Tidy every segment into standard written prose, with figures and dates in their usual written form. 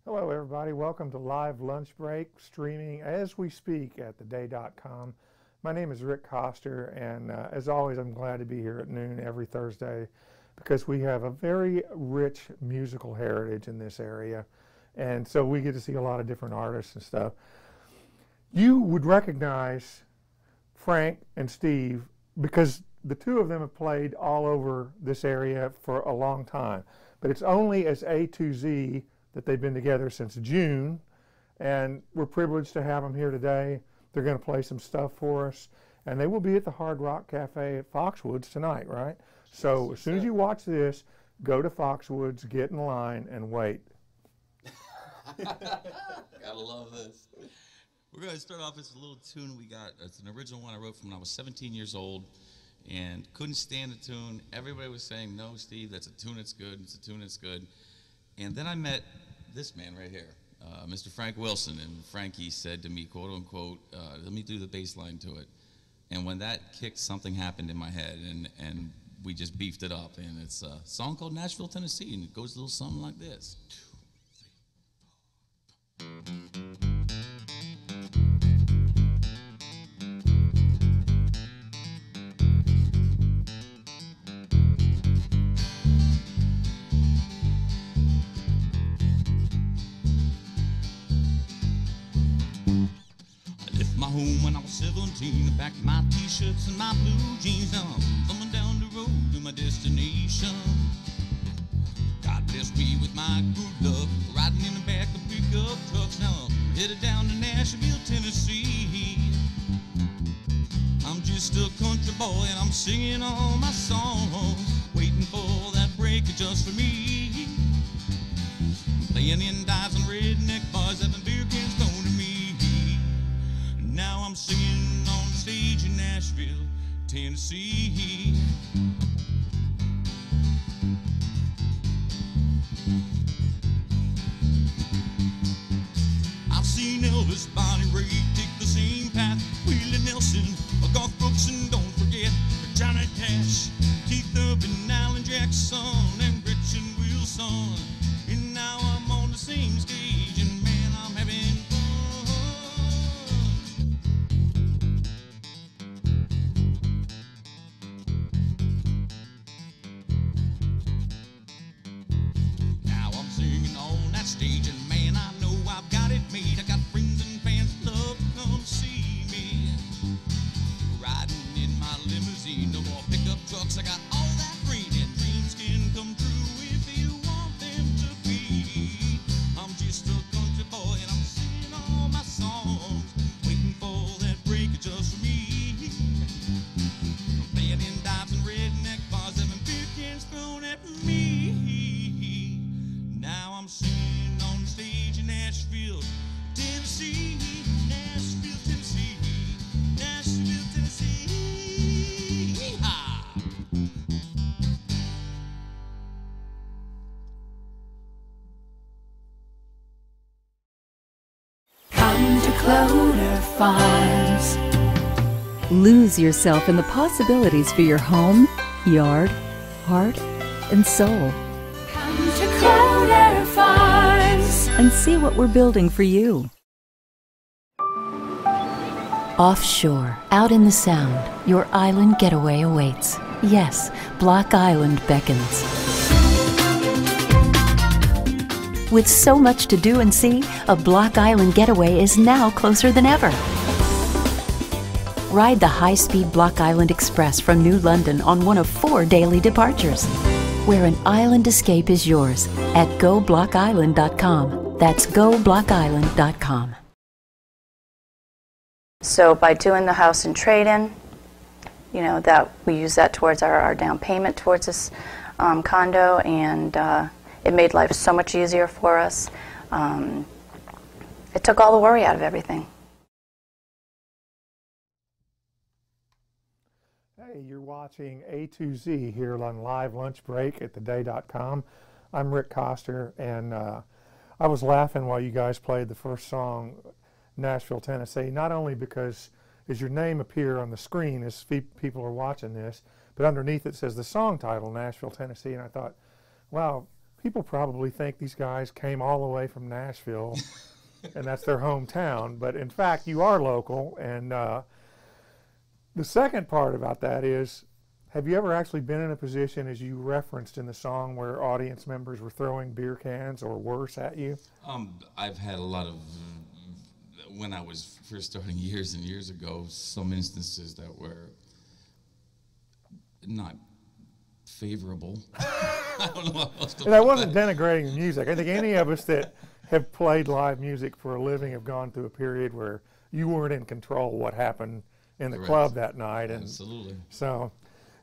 Hello everybody, welcome to Live Lunch Break, streaming as we speak at theday.com. My name is Rick Coster, and as always I'm glad to be here at noon every Thursday because we have a very rich musical heritage in this area, and so we get to see a lot of different artists and stuff. You would recognize Frank and Steve because the two of them have played all over this area for a long time, but it's only as A2Z that they've been together since June, and we're privileged to have them here today. They're going to play some stuff for us, and they will be at the Hard Rock Cafe at Foxwoods tonight, right? So as soon as you watch this, go to Foxwoods, get in line, and wait. Gotta love this. We're going to start off with a little tune we got. It's an original one I wrote from when I was 17 years old and couldn't stand the tune. Everybody was saying, no, Steve, that's a tune that's good, it's a tune that's good. And then I met this man right here, Mr. Frank Wilson, and Frankie said to me, quote unquote, let me do the bass line to it. And when that kicked, something happened in my head, and we just beefed it up. And it's a song called Nashville, Tennessee, and it goes a little something like this. 2, 3, 4. Home when I was 17, I packed my t-shirts and my blue jeans. Now I'm coming down the road to my destination. God bless me with my good luck, riding in the back of pickup trucks. Now I'm headed down to Nashville, Tennessee. I'm just a country boy and I'm singing all my songs, waiting for that breaker just for me. Playing in dives and redneck bars, having beer cans thrown at me. Now I'm singing on the stage in Nashville, Tennessee. I've seen Elvis, Bonnie Raitt take the same path, Willie Nelson, Garth Brooks, and don't forget Johnny Cash, Keith Urban, Alan Jackson, and Gretchen Wilson. And now I'm on the same stage, and man, I'm having fun. Stage, and man, I know I've got it made. I got friends and fans that love to come see me. Riding in my limousine, no more pickup trucks. I got all that green, and dreams can come true if you want them to be. I'm just a country boy, and I'm singing all my songs, waiting for that breaker just for me. I'm playing in dives and redneck bars, having beer cans thrown at me. Now I'm singing on the stage in Nashville, Tennessee, Nashville, Tennessee, Nashville, Tennessee. Yeehaw! Come to Cloder Farms. Lose yourself in the possibilities for your home, yard, heart, and soul. Come to Cloder Farms And see what we're building for you. Offshore, out in the Sound, your island getaway awaits. Yes, Block Island beckons. With so much to do and see, a Block Island getaway is now closer than ever. Ride the high-speed Block Island Express from New London on one of 4 daily departures, where an island escape is yours at GoBlockIsland.com. That's GoBlockIsland.com. So by doing the house and trade-in, you know, that we use that towards our down payment towards this condo, and it made life so much easier for us. It took all the worry out of everything. Hey, Hey, you're watching A2Z here on Live Lunch Break at theday.com. I'm Rick Coster, and I was laughing while you guys played the first song, Nashville, Tennessee, not only because as your name appear on the screen as people are watching this, but underneath it says the song title, Nashville, Tennessee, and I thought, wow, people probably think these guys came all the way from Nashville and that's their hometown, but in fact you are local. And the second part about that is, have you ever actually been in a position, as you referenced in the song, where audience members were throwing beer cans or worse at you? I've had a lot of, when I was first starting years and years ago, some instances that were not favorable. I don't know how else to And I put wasn't that. denigrating music. I think any of us that have played live music for a living have gone through a period where you weren't in control of what happened in the Correct. club that night. And Absolutely. so,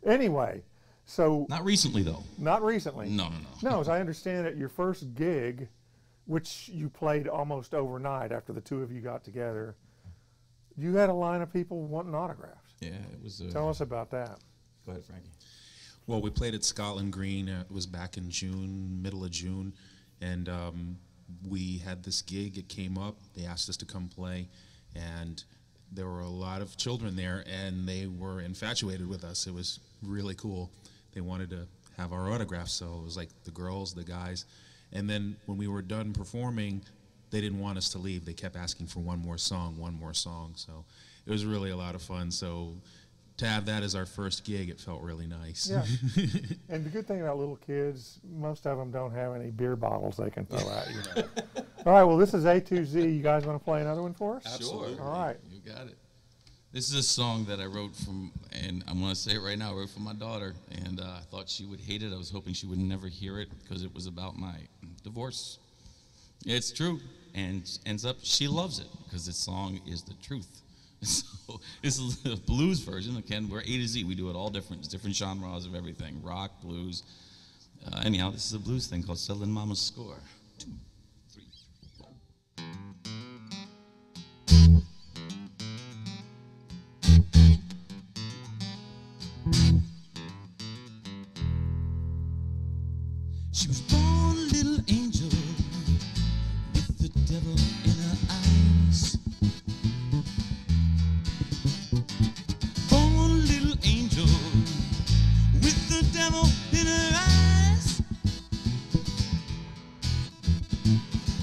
anyway, so Not recently, though. not recently. No. No, as I understand it, your first gig, which you played almost overnight after the two of you got together, you had a line of people wanting autographs. Yeah, it was. Tell us about that. Go ahead, Frankie. Well, we played at Scotland Green. It was back in June, middle of June, and we had this gig. It came up. They asked us to come play, and there were a lot of children there, and they were infatuated with us. It was really cool. They wanted to have our autographs, so it was like the girls, the guys. And then when we were done performing, they didn't want us to leave. They kept asking for one more song. So it was really a lot of fun. So to have that as our first gig, it felt really nice. Yeah. And the good thing about little kids, most of them don't have any beer bottles they can throw at you. All right, well, this is A2Z. You guys want to play another one for us? Absolutely. All right. You got it. This is a song that I wrote from, and I'm going to say it right now, I wrote for my daughter, and I thought she would hate it. I was hoping she would never hear it because it was about my divorce. It's true, and ends up she loves it because this song is the truth. So this is a blues version. Again, we're A to Z. We do it all different genres of everything, rock, blues. Anyhow, this is a blues thing called Settling Mama's Score. 2, 3, 4. She was born a little angel with the devil in her eyes. Born a little angel with the devil in her eyes.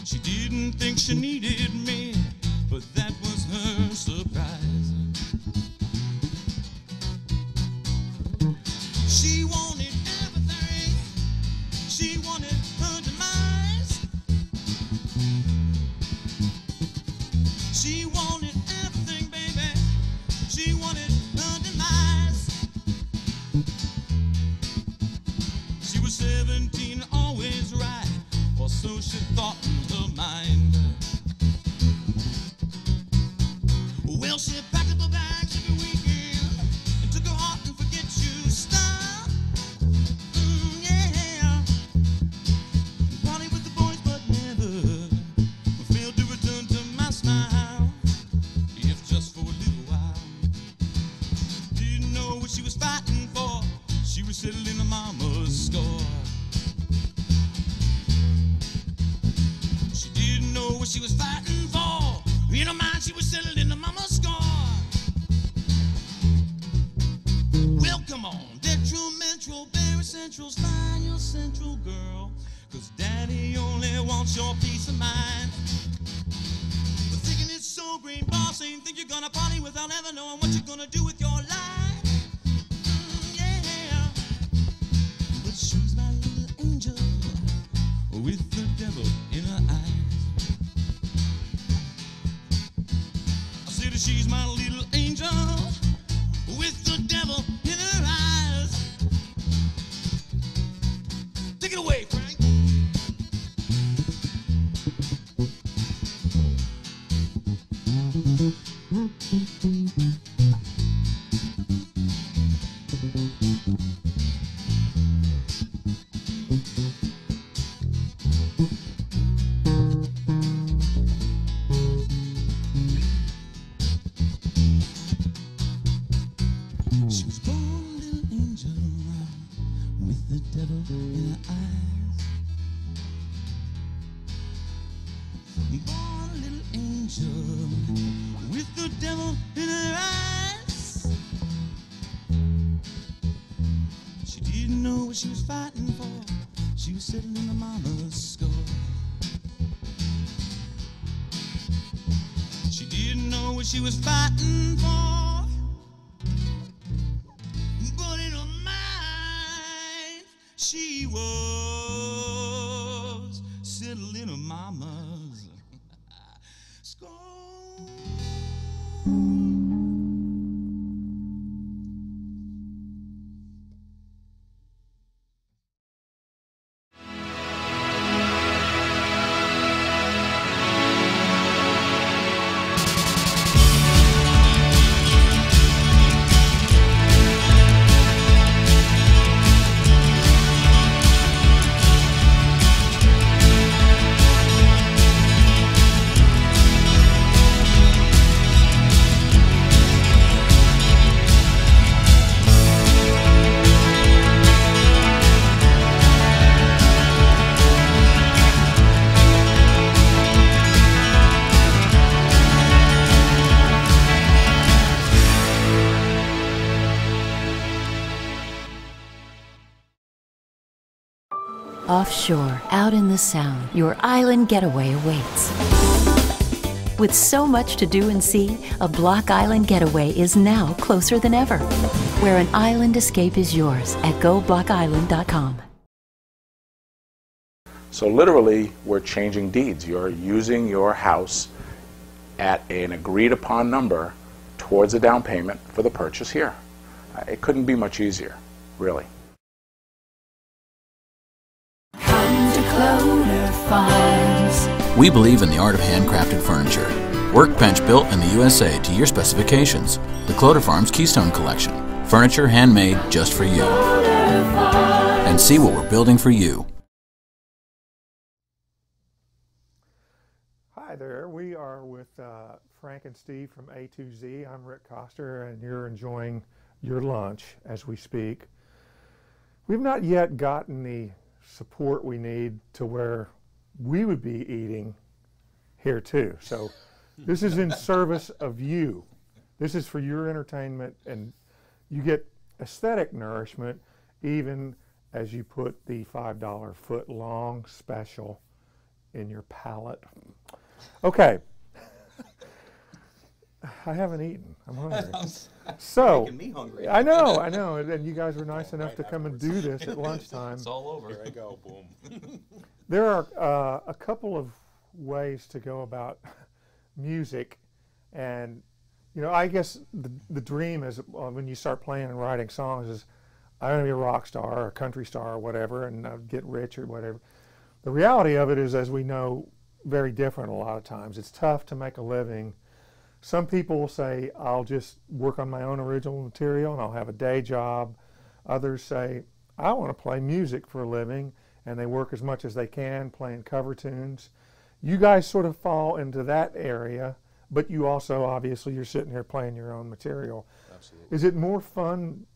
She didn't think she needed me, but that was her surprise. She wanted everything. She wanted her demise. She wanted everything, baby. She wanted her demise. She was 17 and always right, or so she thought in her mind. Well, she packed up her bags every weekend and took her heart and forget you style. Yeah. Party with the boys, but never failed to return to my smile, if just for a little while. Didn't know what she was fighting for. She was settling her mama's score. She didn't know what she was fighting for. In her mind, she was settling her mama's score. Well, come on, detrimental, very central's fine, your central girl. 'Cause daddy only wants your peace of mind. But thinking it's so green, boss, ain't think you're gonna party without ever knowing what you're gonna do with your life. Yeah. But she's my little angel with the devil in her eyes. I said she's my little angel with the devil in her eyes. Take it away, Frank. the devil in her eyes. Born a little angel with the devil in her eyes. She didn't know what she was fighting for. She was sitting in her mama's score. She didn't know what she was fighting for, but in her mind she was settled in her mama's score. Offshore, out in the Sound, your island getaway awaits. With so much to do and see, a Block Island getaway is now closer than ever. Where an island escape is yours at GoBlockIsland.com. So literally, we're changing deeds. You're using your house at an agreed upon number towards a down payment for the purchase here. It couldn't be much easier, really. Come to Cloder Farms. We believe in the art of handcrafted furniture. Workbench built in the USA to your specifications. The Cloder Farms Keystone Collection. Furniture handmade just for you. And see what we're building for you. Hi there, we are with Frank and Steve from A2Z. I'm Rick Coster, and you're enjoying your lunch as we speak. We've not yet gotten the support we need to where we would be eating here too. So this is in service of you. This is for your entertainment, and you get aesthetic nourishment even as you put the $5 foot long special in your palate. Okay. I haven't eaten. I'm hungry. So, making me hungry. I know, and you guys were nice enough to come and do this at lunchtime. It's all over. There I go, boom. There are a couple of ways to go about music, and I guess the dream is when you start playing and writing songs is I'm going to be a rock star or a country star or whatever, and get rich or whatever. The reality of it is, as we know, very different a lot of times. It's tough to make a living. Some people will say, I'll just work on my own original material and I'll have a day job. Others say, I want to play music for a living, and they work as much as they can playing cover tunes. You guys sort of fall into that area, but you also, obviously, you're sitting here playing your own material. Absolutely. Is it more fun?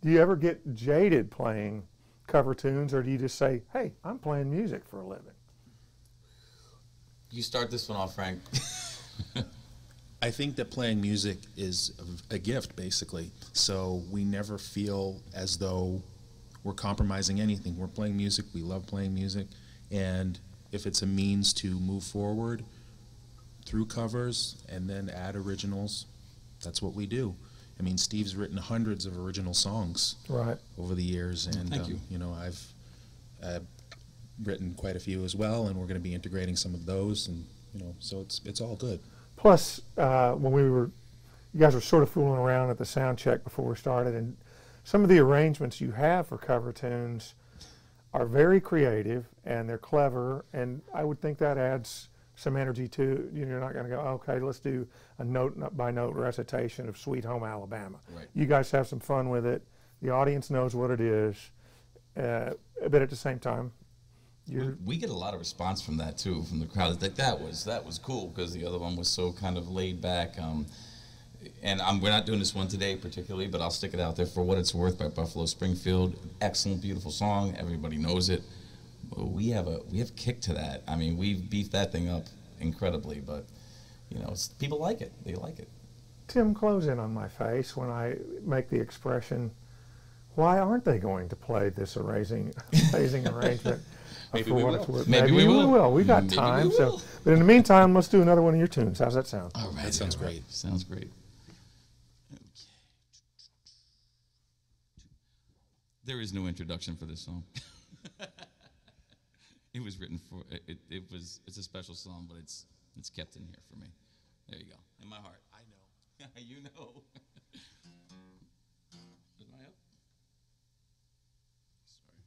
Do you ever get jaded playing cover tunes, or do you just say, hey, I'm playing music for a living? You start this one off, Frank. I think that playing music is a gift, basically. So we never feel as though we're compromising anything. We're playing music. We love playing music. And if it's a means to move forward through covers and then add originals, that's what we do. I mean, Steve's written hundreds of original songs over the years. And, Thank you. I've written quite a few as well, and we're going to be integrating some of those. And, so it's all good. Plus, when you guys were sort of fooling around at the sound check before we started, and some of the arrangements you have for cover tunes are very creative and they're clever, and I would think that adds some energy to, you're not going to go, okay, let's do a note by note recitation of Sweet Home Alabama. Right. You guys have some fun with it. The audience knows what it is, but at the same time, we get a lot of response from that too, from the crowd. Like that was cool because the other one was so kind of laid back. and we're not doing this one today particularly, but I'll stick it out there, For What It's Worth by Buffalo Springfield. Excellent, beautiful song. Everybody knows it. But we have kick to that. I mean, we've beefed that thing up incredibly, but you know, people like it. They like it. Tim, close in on my face when I make the expression, why aren't they going to play this amazing arrangement? Maybe we will. Maybe we will. We've got time. So, but in the meantime, let's do another one of your tunes. How's that sound? All right. That sounds great. Sounds great. Okay. There is no introduction for this song. It was written for it's a special song, but it's kept in here for me. There you go. In my heart. I know. You know. Is my up? Sorry.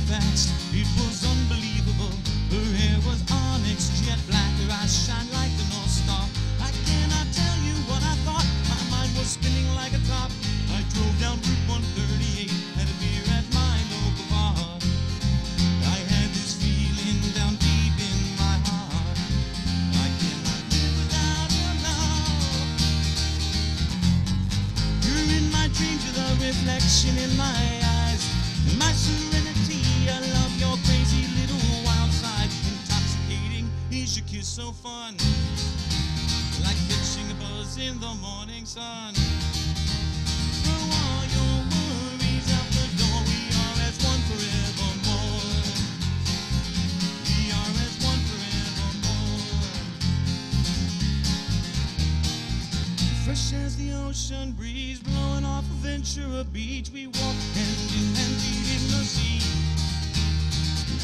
Fast. It was unbelievable. Her hair was onyx, jet black. Her eyes shine like the North Star. I cannot tell you what I thought. My mind was spinning like a top. I drove down Route 138, had a beer at my local bar. I had this feeling down deep in my heart. I cannot live without your love. You're in my dreams, you're the reflection in my eyes. My serenity, I love your crazy little wild side. Intoxicating, is your kiss so fun? Like catching a buzz in the morning sun. Throw all your worries out the door. We are as one forevermore. We are as one forevermore. Fresh as the ocean breeze, blowing off of Ventura Beach. We walk hand in hand deep in the sea.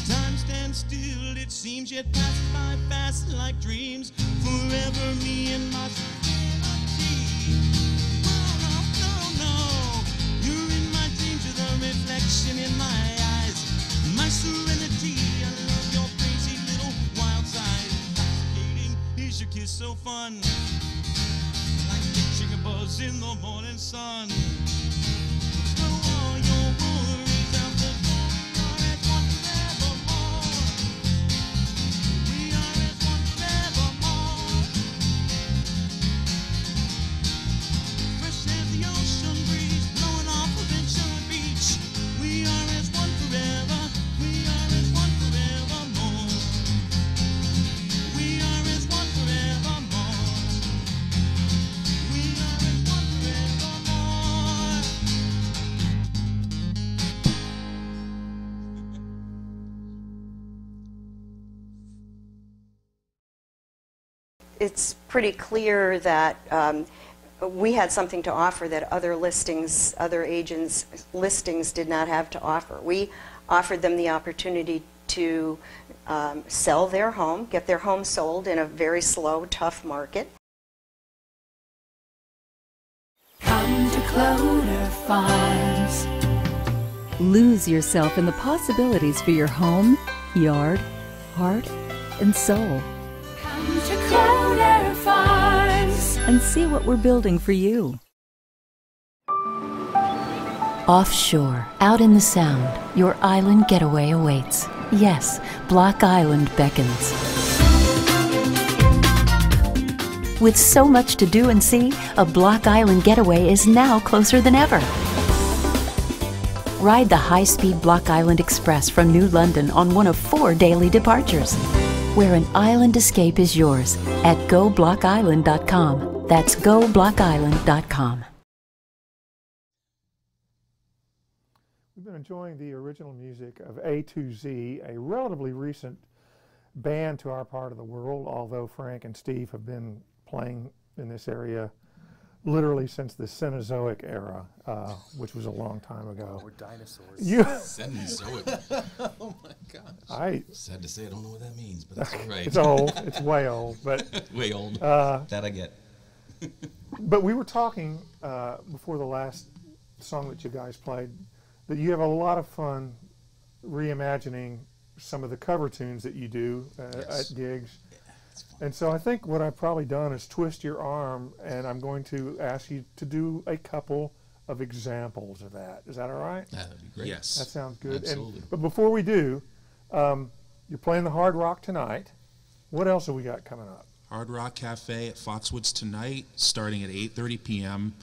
Time stands still, it seems, yet passes by fast like dreams. Forever me and my serenity. No, no, no. You're in my dreams, you're the reflection in my eyes. My serenity, I love your crazy little wild side. Intoxicating, is your kiss so fun? Like catching a buzz in the morning sun. Throw all your worries out the door. We are as one forevermore. We are as one forevermore. Fresh as the ocean breeze, blowing off of Ventura Beach. We are as one forever. We are as one forevermore. We are as one forevermore. We are as one forevermore. It's pretty clear that we had something to offer that other agents' listings did not have to offer. We offered them the opportunity to sell their home, get their home sold in a very slow, tough market. Come to Cloder Farms. Lose yourself in the possibilities for your home, yard, heart, and soul. Come to Cloder Farms. And see what we're building for you. Offshore, out in the Sound, your island getaway awaits. Yes, Block Island beckons. With so much to do and see, a Block Island getaway is now closer than ever. Ride the high-speed Block Island Express from New London on one of 4 daily departures, where an island escape is yours at GoBlockIsland.com. That's GoBlockIsland.com. We've been enjoying the original music of A2Z, a relatively recent band to our part of the world, although Frank and Steve have been playing in this area literally since the Cenozoic era, which was a long time ago. Or dinosaurs. Cenozoic. Oh my gosh. Sad to say, I don't know what that means, but that's all right. It's old. It's way old. But way old. That I get. But we were talking before the last song that you guys played that you have a lot of fun reimagining some of the cover tunes that you do at gigs. And so I think what I've probably done is twist your arm, and I'm going to ask you to do a couple of examples of that. Is that all right? That'd be great. Yes. That sounds good. Absolutely. But before we do, you're playing the Hard Rock tonight. What else have we got coming up? Hard Rock Cafe at Foxwoods tonight, starting at 8:30 p.m.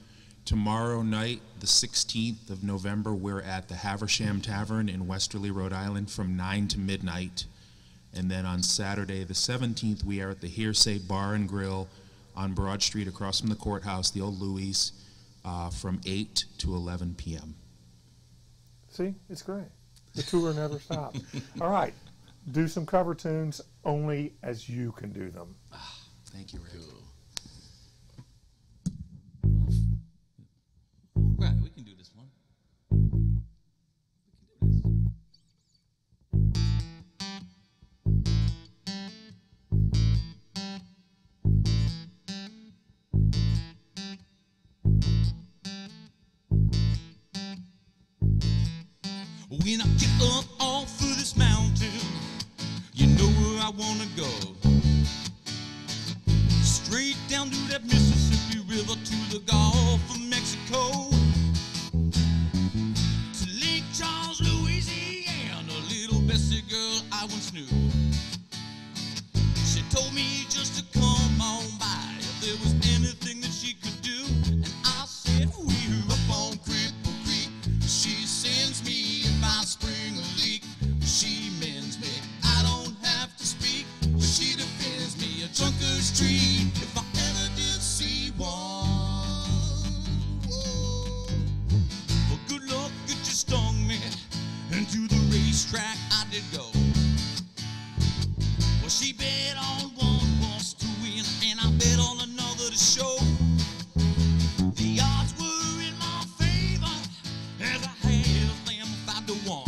Tomorrow night, the 16th of November, we're at the Haversham Tavern in Westerly, Rhode Island, from 9 to midnight. And then on Saturday, the 17th, we are at the Hearsay Bar and Grill on Broad Street across from the courthouse, the old Louis, from 8 to 11 p.m. See, it's great. The tour never stops. All right, do some cover tunes only as you can do them. Thank you, Rick. Right, we can do this one. We can do this. When I get up off of this mountain, you know where I wanna go. Straight down to that Mississippi River to the Gulf of Mexico. To Lake Charles, Louisiana, little Bessie girl I once knew. She told me just to come on by if there was anything that she could do. And I said, we're up on Cripple Creek. She sends me if I spring a leak. She mends me, I don't have to speak. She defends me, a drunkard's street, if I ever did see one. Whoa. Well, good luck, it just stung me, and to the racetrack I did go. Well, she bet on one horse to win, and I bet on another to show. The odds were in my favor, as I have them 5-1.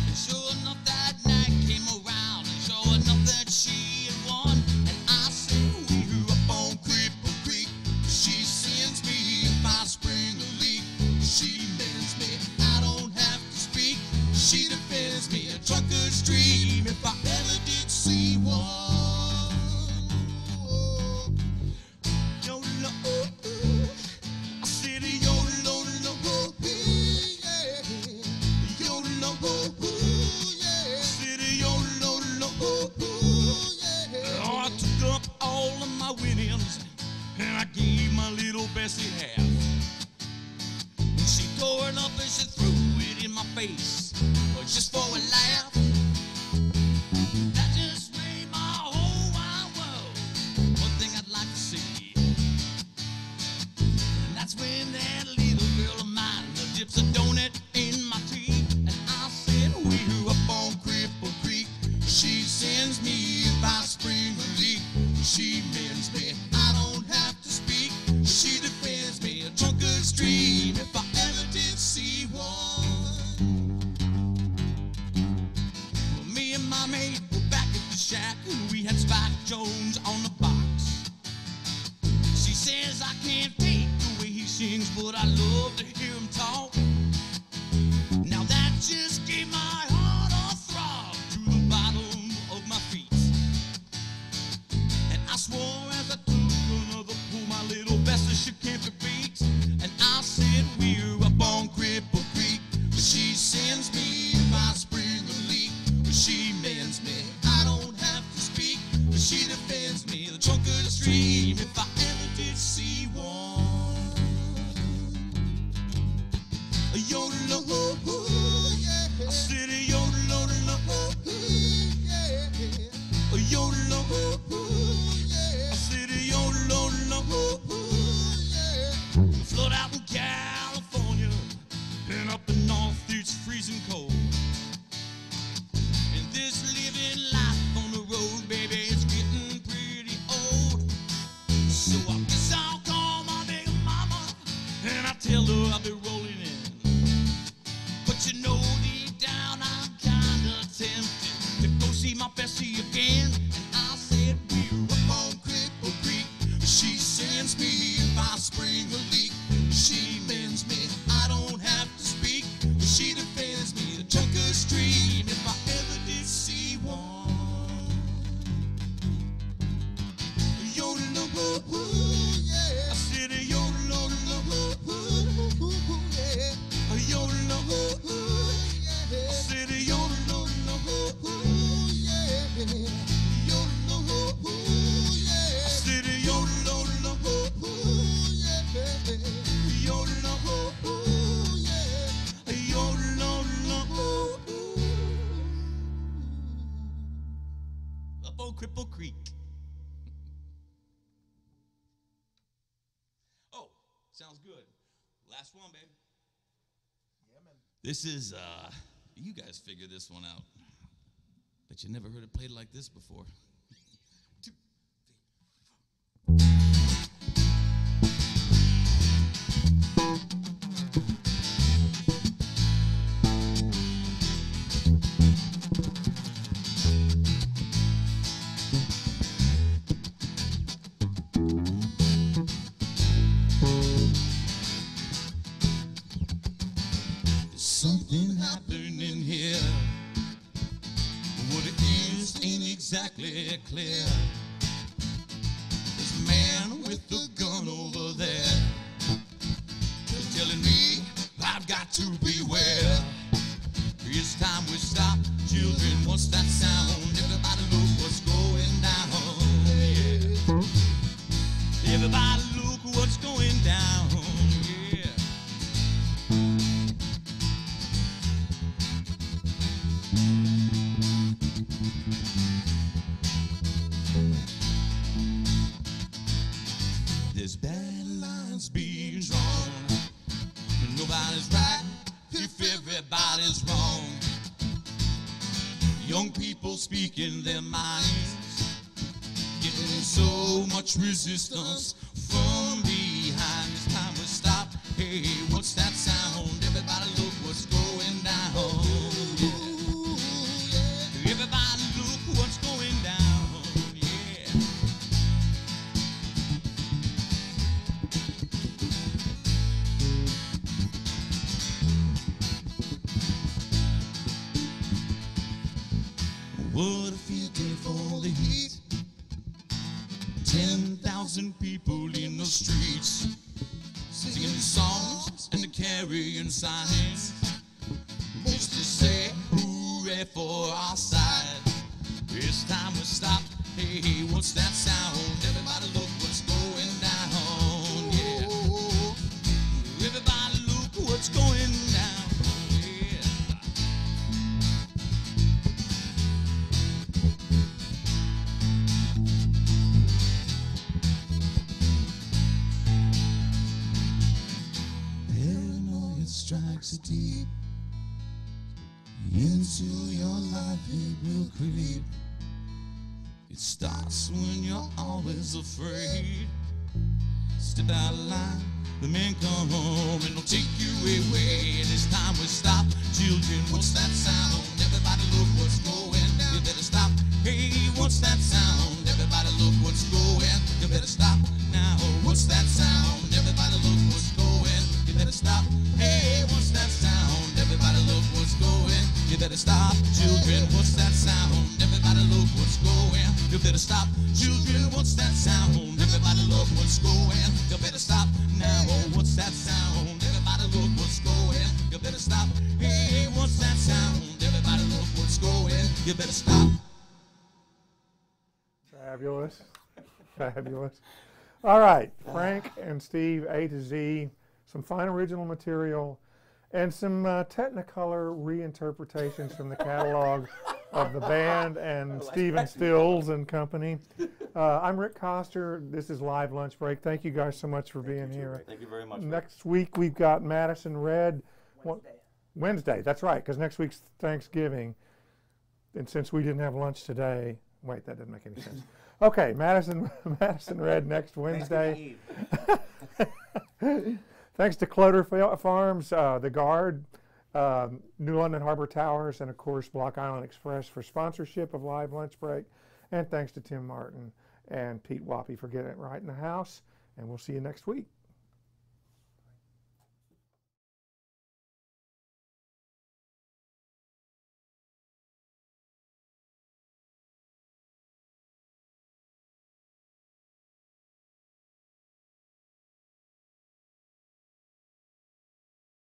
And sure enough, that night came around, and sure enough that she had won. And I said, we're up on Cripple Creek. She sends me if I spring a leak. She mends me, I don't have to speak. She defends me, a drunkard's dream, if I ever did see one. Yodel, oh, I said yodel, oh, yeah. Yodel, oh, yeah. I said yodel, oh, yeah. Oh, I took up all of my winnings, and I gave my little Bessie half. And she tore it up and she threw it in my face, just for a laugh. That just made my whole wide world one thing I'd like to see. And that's when that little girl of mine dips a donut in my tea. And I said, we're up on Cripple Creek. She sends me if I spring a leak. She mends me, I don't have to speak. She defends me, a drunkard's dream, if I ever did see one. Well, me and my mate were back at the shack, and we had Spike Jones on the box. She says I can't take the way he sings, but I love to hear him talk. Now that just gave my heart a throb to the bottom of my feet. And I swore as I took another pull, my little Bessie, she can't be beat. And I said, we're up on Cripple Creek. She sends me if I spring a leak. She mends me, I don't have to speak. She defends me, the drunkard's dream, if I ever did see one. A yodel, oh, yeah. I said a yodel, oh, yeah. A yodel, oh, yeah. I said a yodel, oh, yeah. Flood out in California, and up in north it's freezing cold. And this living life on the road, baby, it's getting pretty old. So I guess I'll call my big mama, and I tell her I'll be rolling in. But you know deep down I'm kinda tempted to go see my Bessie again. And I said, Last one, baby. This is, you guys figure this one out. Bet you never heard it played like this before. Something happening here. What it is ain't exactly clear. This man with the gun over there is telling me I've got to beware. It's time we stop, children. What's that sound? Everybody look what's going down. Yeah. Everybody look what's going down. Yeah. There's bad lines being drawn. Nobody's right if everybody's wrong. Young people speaking their minds, getting so much resistance from behind. It's time to stop. Hey, what's that sound? Everybody look what's going down. Yeah. Everybody look what's going down. Yeah. What a field day for the heat. 10,000 people in the streets, singing songs and carrying signs. Most to say, hooray for our side. It's time to stop. Hey, what's that sound? Everybody look what's going down. Yeah. Everybody look what's going down. Yeah. Paranoia strikes deep into your life, it will creep. It starts when you're always afraid. Step out of line, the men come home and they'll take you away. And it's time we stop, children. What's that sound? Everybody look what's going down. You better stop. Hey, what's that sound? Everybody look what's going. You better stop now. What's that sound? Everybody look what's going. You better stop. Hey, what's that sound? Everybody look what's going. You better stop, children. What's that sound? Everybody look what's going. You better stop, children. What's that sound? Everybody look what's going. You better stop now. What's that sound? Everybody look what's going. You better stop. Hey, what's that sound? Everybody look what's going. You better stop. Fabulous. Fabulous. All right, Frank and Steve, A to Z, some fine original material, and some Technicolor reinterpretations from the catalog of the band and Stephen Stills and company. I'm Rick Coster. This is Live Lunch Break. Thank you guys so much for being here. Thank you very much. Next week we've got Madison Red. Wednesday, that's right, because next week's Thanksgiving. And since we didn't have lunch today, wait, that doesn't make any sense. Okay, Madison Red next Wednesday. Thanks to Cloder Farms, The Guard, New London Harbor Towers, and of course Block Island Express for sponsorship of Live Lunch Break. And thanks to Tim Martin and Pete Wappy for getting it right in the house. And we'll see you next week.